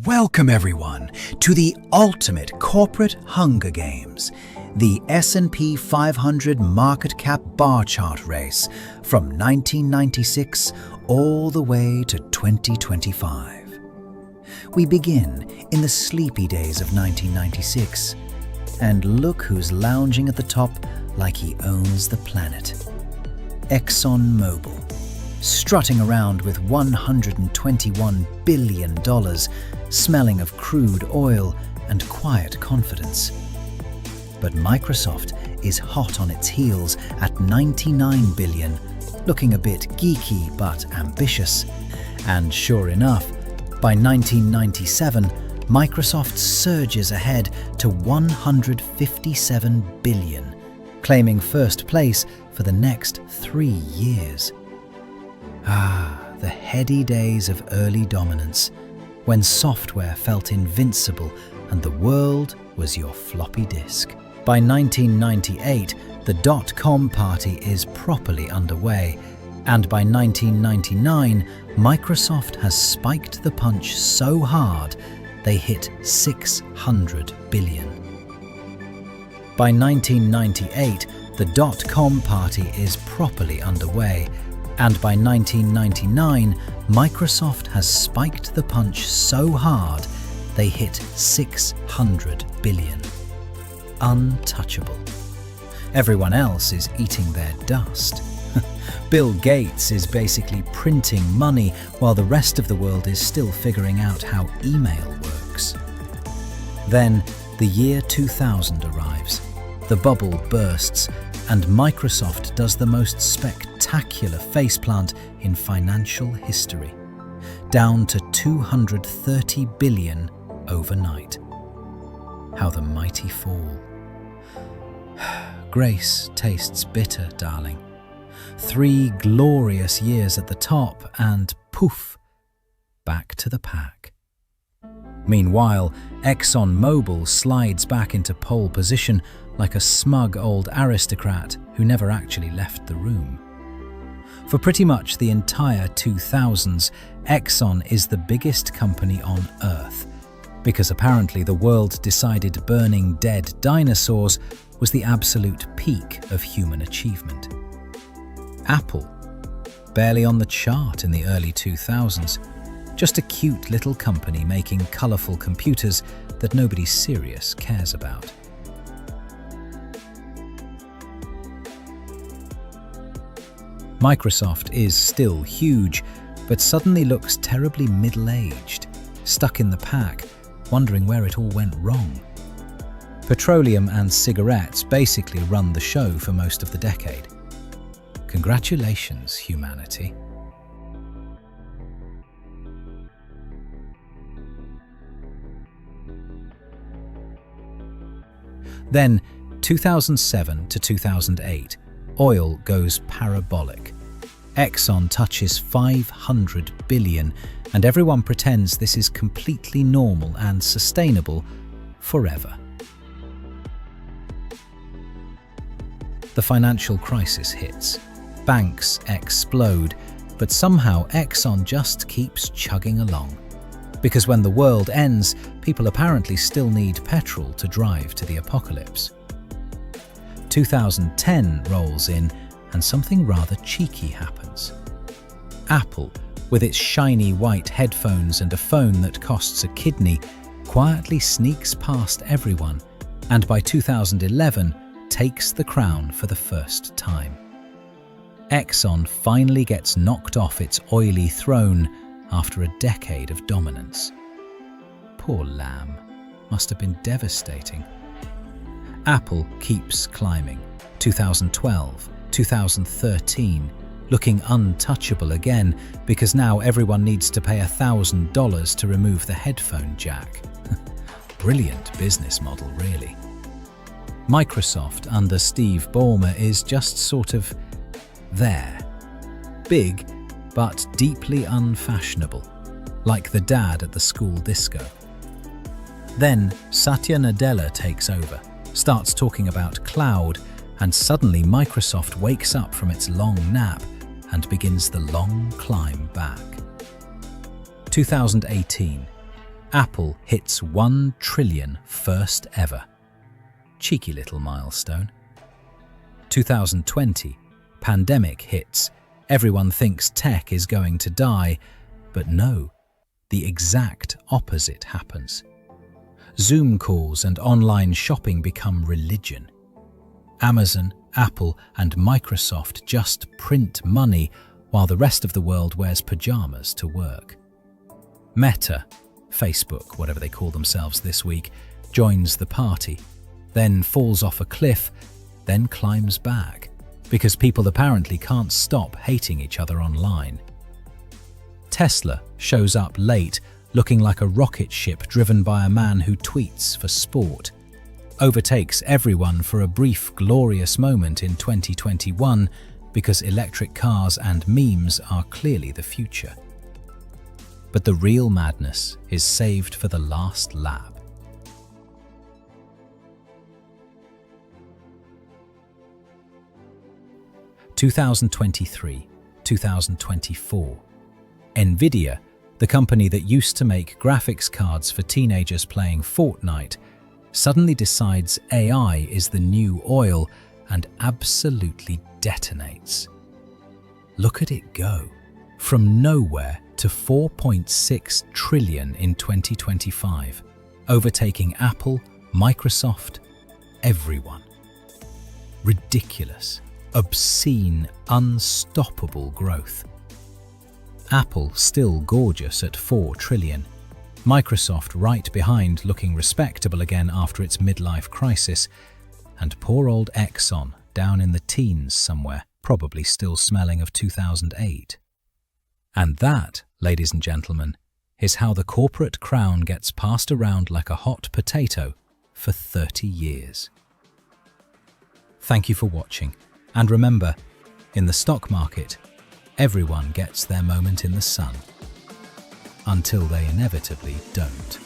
Welcome everyone to the ultimate corporate Hunger Games, the S&P 500 market cap bar chart race from 1996 all the way to 2025. We begin in the sleepy days of 1996, and look who's lounging at the top like he owns the planet. ExxonMobil, strutting around with $121 billion, smelling of crude oil and quiet confidence. But Microsoft is hot on its heels at $99 billion, looking a bit geeky but ambitious. And sure enough, by 1997, Microsoft surges ahead to $157 billion, claiming first place for the next 3 years. The heady days of early dominance, when software felt invincible and the world was your floppy disk. By 1998, the dot-com party is properly underway, and by 1999, Microsoft has spiked the punch so hard they hit $600 billion. By 1998, the dot-com party is properly underway, and by 1999, Microsoft has spiked the punch so hard they hit $600 billion. Untouchable. Everyone else is eating their dust. Bill Gates is basically printing money while the rest of the world is still figuring out how email works. Then the year 2000 arrives. The bubble bursts, and Microsoft does the most spectacular faceplant in financial history, down to $230 billion overnight. How the mighty fall. Grace tastes bitter, darling. 3 glorious years at the top and poof, back to the pack. Meanwhile, ExxonMobil slides back into pole position like a smug old aristocrat who never actually left the room. For pretty much the entire 2000s, Exxon is the biggest company on Earth, because apparently the world decided burning dead dinosaurs was the absolute peak of human achievement. Apple, barely on the chart in the early 2000s, just a cute little company making colourful computers that nobody serious cares about. Microsoft is still huge, but suddenly looks terribly middle-aged, stuck in the pack, wondering where it all went wrong. Petroleum and cigarettes basically run the show for most of the decade. Congratulations, humanity. Then, 2007 to 2008, oil goes parabolic. Exxon touches $500 billion, and everyone pretends this is completely normal and sustainable forever. The financial crisis hits. Banks explode, but somehow Exxon just keeps chugging along. Because when the world ends, people apparently still need petrol to drive to the apocalypse. 2010 rolls in, and something rather cheeky happens. Apple, with its shiny white headphones and a phone that costs a kidney, quietly sneaks past everyone, and by 2011 takes the crown for the first time. Exxon finally gets knocked off its oily throne after a decade of dominance. Poor lamb, must have been devastating. Apple keeps climbing. 2012, 2013, looking untouchable again because now everyone needs to pay $1,000 to remove the headphone jack. Brilliant business model, really. Microsoft under Steve Ballmer is just sort of there. Big, but deeply unfashionable, like the dad at the school disco. Then Satya Nadella takes over, starts talking about cloud, and suddenly Microsoft wakes up from its long nap and begins the long climb back. 2018. Apple hits 1 trillion first ever. Cheeky little milestone. 2020, pandemic hits. Everyone thinks tech is going to die, but no, the exact opposite happens. Zoom calls and online shopping become religion. Amazon, Apple, and Microsoft just print money while the rest of the world wears pajamas to work. Meta, Facebook, whatever they call themselves this week, joins the party, then falls off a cliff, then climbs back, because people apparently can't stop hating each other online. Tesla shows up late, looking like a rocket ship driven by a man who tweets for sport, overtakes everyone for a brief, glorious moment in 2021 because electric cars and memes are clearly the future. But the real madness is saved for the last lap. (2023, 2024). Nvidia, the company that used to make graphics cards for teenagers playing Fortnite, suddenly decides AI is the new oil and absolutely detonates. Look at it go, from nowhere to 4.6 trillion in 2025, overtaking Apple, Microsoft, everyone. Ridiculous, obscene, unstoppable growth. Apple still gorgeous at 4 trillion. Microsoft right behind, looking respectable again after its midlife crisis, and poor old Exxon down in the teens somewhere, probably still smelling of 2008. And that, ladies and gentlemen, is how the corporate crown gets passed around like a hot potato for 30 years. Thank you for watching, and remember, in the stock market, everyone gets their moment in the sun, until they inevitably don't.